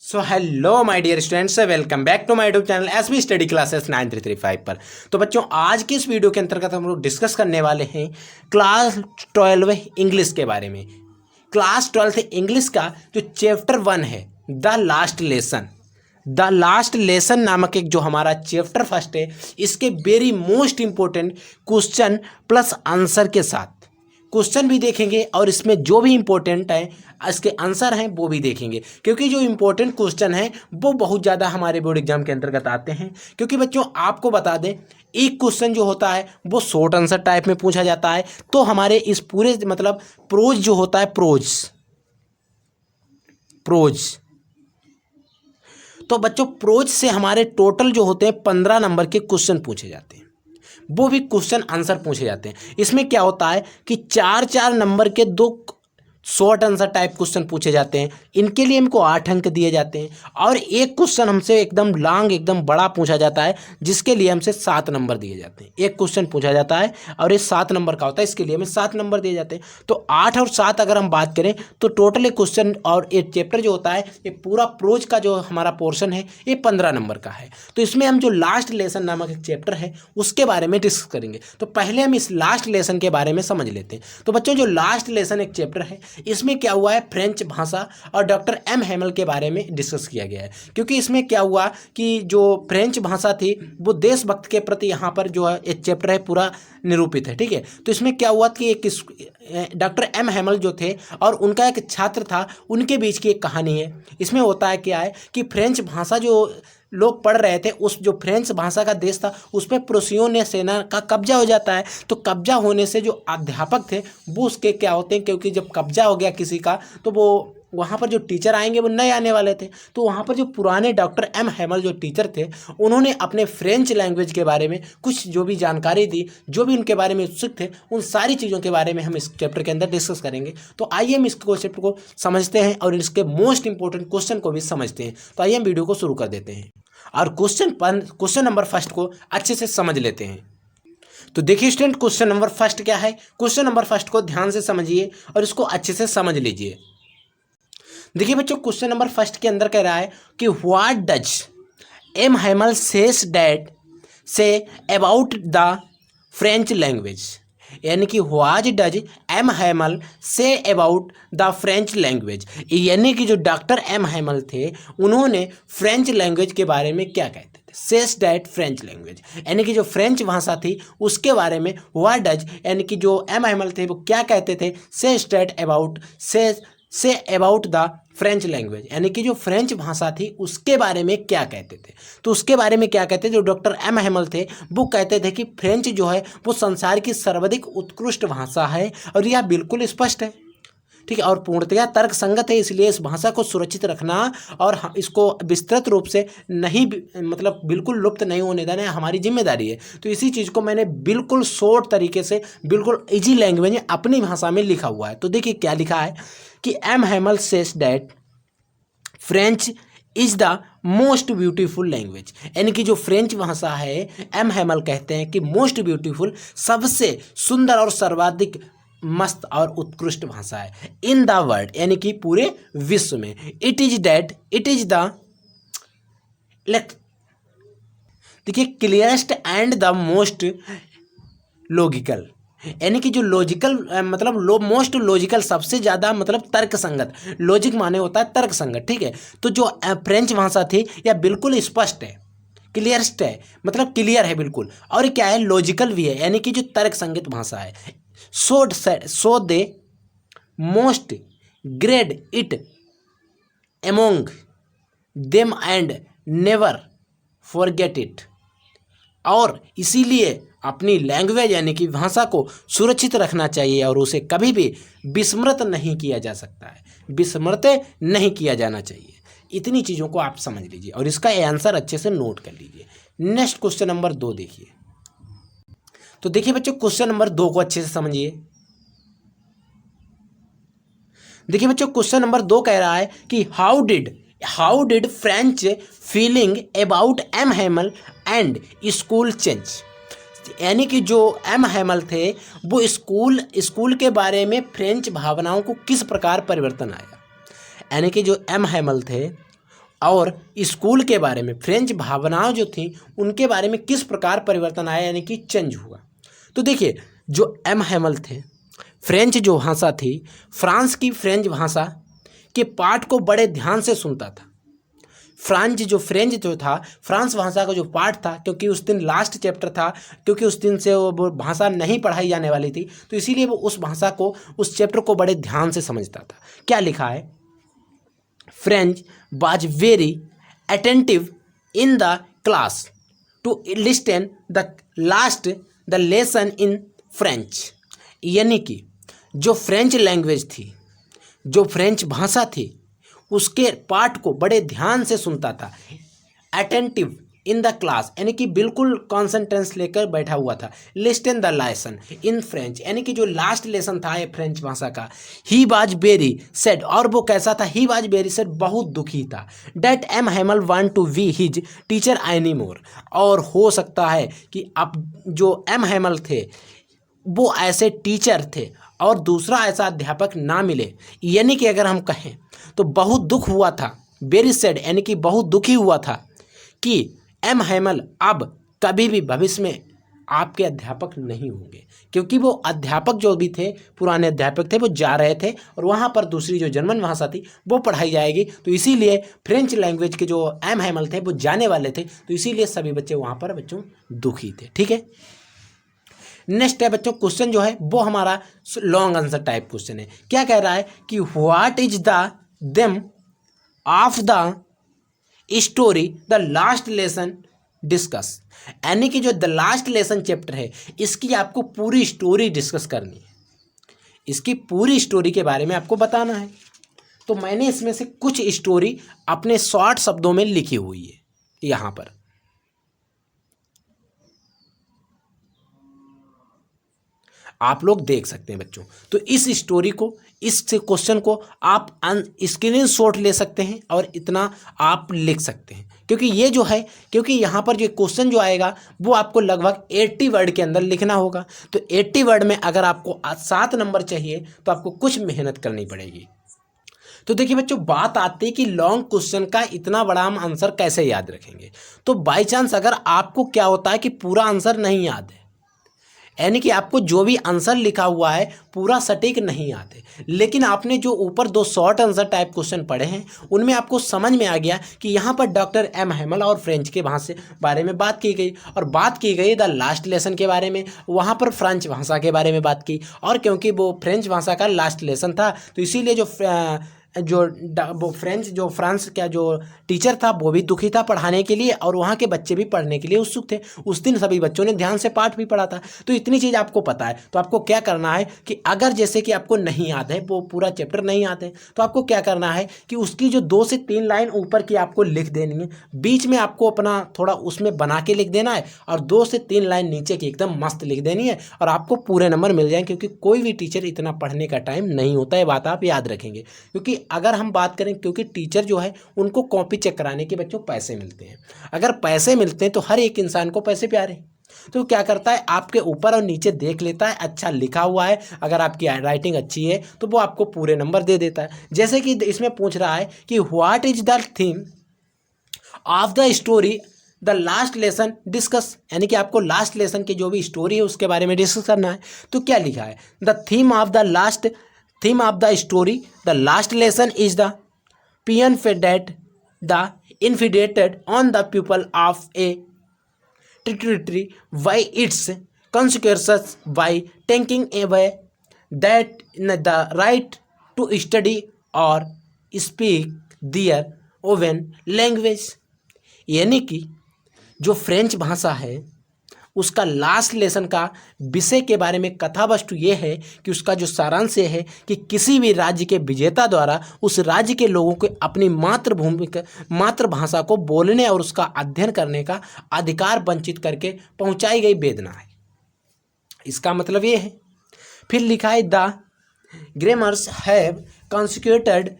So hello my dear students, welcome back to my YouTube channel SB study classes 9335 पर। तो बच्चों, आज की इस वीडियो के अंतर्गत हम लोग डिस्कस करने वाले हैं क्लास 12 इंग्लिश के बारे में। क्लास 12 इंग्लिश का जो चैप्टर 1 है, द लास्ट लेसन नामक एक जो हमारा चैप्टर फर्स्ट है, इसके very most important question plus answer के साथ क्वेश्चन भी देखेंगे और इसमें जो भी इम्पोर्टेंट है इसके आंसर हैं वो भी देखेंगे, क्योंकि जो इम्पोर्टेंट क्वेश्चन है वो बहुत ज़्यादा हमारे बोर्ड एग्जाम के अंतर्गत आते हैं। क्योंकि बच्चों आपको बता दें, एक क्वेश्चन जो होता है वो शॉर्ट आंसर टाइप में पूछा जाता है। तो हमारे इस पूरे मतलब प्रोज जो होता है प्रोज तो बच्चों प्रोज से हमारे टोटल जो होते हैं 15 नंबर के क्वेश्चन पूछे जाते हैं, वो भी क्वेश्चन आंसर पूछे जाते हैं। इसमें क्या होता है कि 4-4 नंबर के 2 शॉर्ट आंसर टाइप क्वेश्चन पूछे जाते हैं, इनके लिए हमको 8 अंक दिए जाते हैं। और एक क्वेश्चन हमसे एकदम लॉन्ग एकदम बड़ा पूछा जाता है, जिसके लिए हमसे 7 नंबर दिए जाते हैं। एक क्वेश्चन पूछा जाता है और ये 7 नंबर का होता है, इसके लिए हमें 7 नंबर दिए जाते हैं। तो 8 और 7 अगर हम बात करें तो टोटल एक क्वेश्चन और एक चैप्टर जो होता है, ये पूरा प्रोज का जो हमारा पोर्शन है ये 15 नंबर का है। तो इसमें हम जो लास्ट लेसन नामक एक चैप्टर है उसके बारे में डिस्कस करेंगे। तो पहले हम इस लास्ट लेसन के बारे में समझ लेते हैं। तो बच्चों, जो लास्ट लेसन एक चैप्टर है, इसमें क्या हुआ है, फ्रेंच भाषा और डॉक्टर एम हेमल के बारे में डिस्कस किया गया है। क्योंकि इसमें क्या हुआ कि जो फ्रेंच भाषा थी वो देशभक्त के प्रति यहाँ पर जो है एक चैप्टर है पूरा निरूपित है। ठीक है, तो इसमें क्या हुआ कि एक डॉक्टर एम हेमल जो थे और उनका एक छात्र था, उनके बीच की एक कहानी है। इसमें होता है क्या है कि फ्रेंच भाषा जो लोग पढ़ रहे थे, उस जो फ्रेंच भाषा का देश था उस पर प्रूसियों ने सेना का कब्जा हो जाता है। तो कब्जा होने से जो अध्यापक थे वो उसके क्या होते हैं, क्योंकि जब कब्जा हो गया किसी का तो वो वहाँ पर जो टीचर आएंगे वो नए आने वाले थे। तो वहाँ पर जो पुराने डॉक्टर एम हेमल जो टीचर थे, उन्होंने अपने फ्रेंच लैंग्वेज के बारे में कुछ जो भी जानकारी दी, जो भी उनके बारे में उत्सुक थे, उन सारी चीज़ों के बारे में हम इस चैप्टर के अंदर डिस्कस करेंगे। तो आइए हम इस चैप्टर को समझते हैं और इसके मोस्ट इंपॉर्टेंट क्वेश्चन को भी समझते हैं। तो आइए हम वीडियो को शुरू कर देते हैं और क्वेश्चन नंबर फर्स्ट को अच्छे से समझ लेते हैं। तो देखिए स्टूडेंट, क्वेश्चन नंबर फर्स्ट क्या है। क्वेश्चन नंबर फर्स्ट को ध्यान से समझिए और इसको अच्छे से समझ लीजिए। देखिए बच्चों, क्वेश्चन नंबर फर्स्ट के अंदर कह रहा है कि what does M Hamel says that say about the French language, यानी कि व्हाट डज एम हेमल से अबाउट द फ्रेंच लैंग्वेज, यानी कि जो डॉक्टर एम हेमल थे उन्होंने फ्रेंच लैंग्वेज के बारे में क्या कहते थे। सेज डैट फ्रेंच लैंग्वेज, यानी कि जो फ्रेंच भाषा थी उसके बारे में व्हाट डज, यानी कि जो एम हेमल थे वो क्या कहते थे। सेज डैट अबाउट से अबाउट द फ्रेंच लैंग्वेज, यानी कि जो फ्रेंच भाषा थी उसके बारे में क्या कहते थे। तो उसके बारे में क्या कहते थे, जो डॉक्टर एम हेमल थे वो कहते थे कि फ्रेंच जो है वो संसार की सर्वाधिक उत्कृष्ट भाषा है। और यह बिल्कुल स्पष्ट है, ठीक है, और पूर्णतया तर्क संगत है। इसलिए इस भाषा को सुरक्षित रखना और इसको विस्तृत रूप से नहीं मतलब बिल्कुल लुप्त नहीं होने देना हमारी जिम्मेदारी है। तो इसी चीज़ को मैंने बिल्कुल शॉर्ट तरीके से बिल्कुल इजी लैंग्वेज में अपनी भाषा में लिखा हुआ है। तो देखिए क्या लिखा है कि M Hamel says that French is the most beautiful language, यानी कि जो फ्रेंच भाषा है एम हेमल कहते हैं कि मोस्ट ब्यूटीफुल, सबसे सुंदर और सर्वाधिक मस्त और उत्कृष्ट भाषा है इन द वर्ल्ड, यानी कि पूरे विश्व में। इट इज द देखिए clearest and the most logical, यानी कि जो लॉजिकल मतलब मोस्ट लॉजिकल, सबसे ज़्यादा मतलब तर्क संगत। लॉजिक माने होता है तर्क संगत, ठीक है। तो जो फ्रेंच भाषा थी यह बिल्कुल स्पष्ट है, क्लियरेस्ट है, मतलब क्लियर है बिल्कुल, और क्या है लॉजिकल भी है, यानी कि जो तर्क संगत भाषा है। So they must guard it among them and never forget it, और इसीलिए अपनी लैंग्वेज यानी कि भाषा को सुरक्षित रखना चाहिए और उसे कभी भी विस्मृत नहीं किया जा सकता है, विस्मृत नहीं किया जाना चाहिए। इतनी चीज़ों को आप समझ लीजिए और इसका आंसर अच्छे से नोट कर लीजिए। नेक्स्ट क्वेश्चन नंबर 2 देखिए। तो देखिए बच्चों, क्वेश्चन नंबर 2 को अच्छे से समझिए। देखिए बच्चों, क्वेश्चन नंबर 2 कह रहा है कि how did French feeling about M Hamel and school change, यानी कि जो एम हेमल थे वो स्कूल के बारे में फ्रेंच भावनाओं को किस प्रकार परिवर्तन आया। यानी कि जो एम हेमल थे और स्कूल के बारे में, फ्रेंच भावनाओं जो थी उनके बारे में किस प्रकार परिवर्तन आया, यानी कि चेंज हुआ। तो देखिए, जो एम हैमल थे, फ्रेंच जो भाषा थी, फ्रांस की फ्रेंच भाषा के पाठ को बड़े ध्यान से सुनता था। फ्रेंच जो था, फ्रांस भाषा का जो पाठ था, क्योंकि उस दिन लास्ट चैप्टर था, क्योंकि उस दिन से वो भाषा नहीं पढ़ाई जाने वाली थी, तो इसीलिए वो उस भाषा को, उस चैप्टर को बड़े ध्यान से समझता था। क्या लिखा है, French was very attentive in the class to listen the lesson in French. यानी कि जो फ्रेंच लैंग्वेज थी, जो फ्रेंच भाषा थी, उसके पाठ को बड़े ध्यान से सुनता था। अटेंटिव इन द क्लास यानी कि बिल्कुल कॉन्सेंट्रेंस लेकर बैठा हुआ था। Listen the lesson in French यानी कि जो लास्ट लेसन था ये फ्रेंच भाषा का। ही वाज वेरी सैड, और वो कैसा था, ही वाज वेरी सैड, बहुत दुखी था। That M Hamel want to be his teacher anymore, और हो सकता है कि अब जो एम हैमल थे वो ऐसे टीचर थे और दूसरा ऐसा अध्यापक ना मिले। यानी कि अगर हम कहें तो बहुत दुख हुआ था, वेरी सैड यानी कि बहुत दुखी हुआ था कि एम हैमल अब कभी भी भविष्य में आपके अध्यापक नहीं होंगे, क्योंकि वो अध्यापक जो भी थे, पुराने अध्यापक थे, वो जा रहे थे और वहाँ पर दूसरी जो जर्मन भाषा थी वो पढ़ाई जाएगी। तो इसीलिए फ्रेंच लैंग्वेज के जो एम हैमल थे वो जाने वाले थे, तो इसीलिए सभी बच्चे वहाँ पर बच्चों दुखी थे। ठीक है, नेक्स्ट है बच्चों, क्वेश्चन जो है वो हमारा लॉन्ग आंसर टाइप क्वेश्चन है। क्या कह रहा है कि what is the them of the story the last lesson discuss. यानी कि जो द लास्ट लेसन चैप्टर है इसकी आपको पूरी स्टोरी डिस्कस करनी है, इसकी पूरी स्टोरी के बारे में आपको बताना है। तो मैंने इसमें से कुछ स्टोरी अपने शॉर्ट शब्दों में लिखी हुई है यहाँ पर। आप लोग देख सकते हैं बच्चों। तो इस स्टोरी को, इस क्वेश्चन को आप स्क्रीनशॉट ले सकते हैं और इतना आप लिख सकते हैं, क्योंकि ये जो है, क्योंकि यहाँ पर जो क्वेश्चन जो आएगा वो आपको लगभग 80 वर्ड के अंदर लिखना होगा। तो 80 वर्ड में अगर आपको 7 नंबर चाहिए तो आपको कुछ मेहनत करनी पड़ेगी। तो देखिए बच्चों, बात आती है कि लॉन्ग क्वेश्चन का इतना बड़ा हम आंसर कैसे याद रखेंगे। तो बाई चांस अगर आपको क्या होता है कि पूरा आंसर नहीं याद है, यानी कि आपको जो भी आंसर लिखा हुआ है पूरा सटीक नहीं आते, लेकिन आपने जो ऊपर 2 शॉर्ट आंसर टाइप क्वेश्चन पढ़े हैं उनमें आपको समझ में आ गया कि यहाँ पर डॉक्टर एम हैमल और फ्रेंच के भाषा बारे में बात की गई, और बात की गई द लास्ट लेसन के बारे में, वहाँ पर फ्रेंच भाषा के बारे में बात की। और क्योंकि वो फ्रेंच भाषा का लास्ट लेसन था तो इसीलिए वो फ्रांस का जो टीचर था वो भी दुखी था पढ़ाने के लिए, और वहाँ के बच्चे भी पढ़ने के लिए उत्सुक थे। उस दिन सभी बच्चों ने ध्यान से पाठ भी पढ़ा था। तो इतनी चीज़ आपको पता है, तो आपको क्या करना है कि अगर जैसे कि आपको नहीं याद है, वो पूरा चैप्टर नहीं याद है, तो आपको क्या करना है कि उसकी जो 2 से 3 लाइन ऊपर की आपको लिख देनी है, बीच में आपको अपना थोड़ा उसमें बना के लिख देना है, और 2 से 3 लाइन नीचे की एकदम मस्त लिख देनी है, और आपको पूरे नंबर मिल जाएंगे। क्योंकि कोई भी टीचर इतना पढ़ने का टाइम नहीं होता है, बात आप याद रखेंगे। क्योंकि अगर हम बात करें, क्योंकि टीचर जो है उनको कॉपी चेक कराने के बच्चों पैसे मिलते हैं। अगर पैसे मिलते हैं तो हर एक इंसान को पैसे प्यारे, तो क्या करता है आपके ऊपर और नीचे देख लेता है, अच्छा लिखा हुआ है, अगर आपकी राइटिंग अच्छी है तो वो आपको पूरे नंबर दे देता है। जैसे कि इसमें पूछ रहा है कि what is the theme of the story the last lesson discuss, यानी कि आपको लास्ट लेसन की जो भी स्टोरी है उसके बारे में डिस्कस करना है। तो क्या लिखा है, the theme of the story the last lesson is the peon faded the infuriated on the people of a territory by its consequences by taking away that the right to study or speak their own language। यानी कि जो French भाषा है उसका last lesson का विषय के बारे में कथा वस्तु ये है कि उसका जो सारांश है कि किसी भी राज्य के विजेता द्वारा उस राज्य के लोगों को अपनी मातृभाषा को बोलने और उसका अध्ययन करने का अधिकार वंचित करके पहुंचाई गई वेदना है। इसका मतलब ये है। फिर लिखा है द ग्रामर्स हैव कॉन्सिक्यूटेड,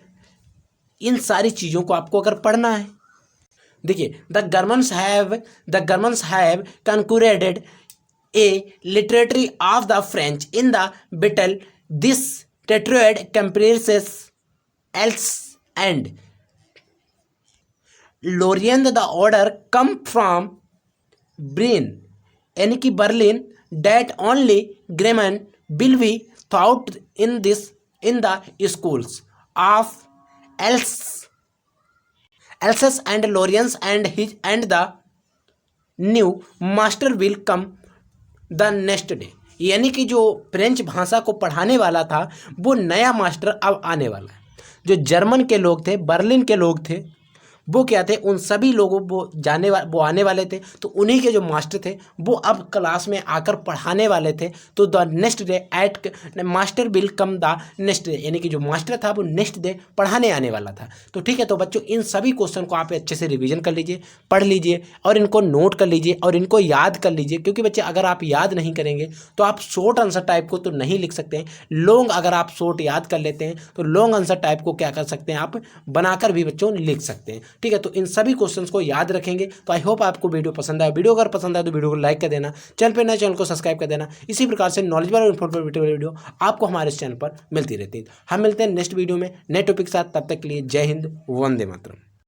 इन सारी चीज़ों को आपको अगर पढ़ना है, देखिए the governments have concluded a literary of the French in the battle this tetroid compresses Alsace and Lorraine the order come from brain, यानी कि Berlin, that only German will be thought in the schools of Alsace and Lorraines and the new master will come the next day. यानी कि जो French भाषा को पढ़ाने वाला था वो नया मास्टर अब आने वाला है। जो जर्मन के लोग थे, बर्लिन के लोग थे, वो क्या थे, उन सभी लोगों वो आने वाले थे, तो उन्हीं के जो मास्टर थे वो अब क्लास में आकर पढ़ाने वाले थे। तो the next day at master will come the next day, यानी कि जो मास्टर था वो नेक्स्ट डे पढ़ाने आने वाला था। तो ठीक है, तो बच्चों इन सभी क्वेश्चन को आप अच्छे से रिवीजन कर लीजिए, पढ़ लीजिए और इनको नोट कर लीजिए और इनको याद कर लीजिए, क्योंकि बच्चे अगर आप याद नहीं करेंगे तो आप शॉर्ट आंसर टाइप को तो नहीं लिख सकते हैं। लॉन्ग अगर आप शॉर्ट याद कर लेते हैं तो लॉन्ग आंसर टाइप को क्या कर सकते हैं, आप बनाकर भी बच्चों लिख सकते हैं। ठीक है, तो इन सभी क्वेश्चंस को याद रखेंगे। तो आई होप आपको वीडियो पसंद आया। वीडियो अगर पसंद आए तो वीडियो को लाइक कर देना, चैनल पे नए चैनल को सब्सक्राइब कर देना। इसी प्रकार से नॉलेजेबल और इन्फॉर्मेटिव वीडियो आपको हमारे इस चैनल पर मिलती रहती है। हम मिलते हैं नेक्स्ट वीडियो में नए टॉपिक के साथ। तब तक के लिए जय हिंद, वंदे मातरम।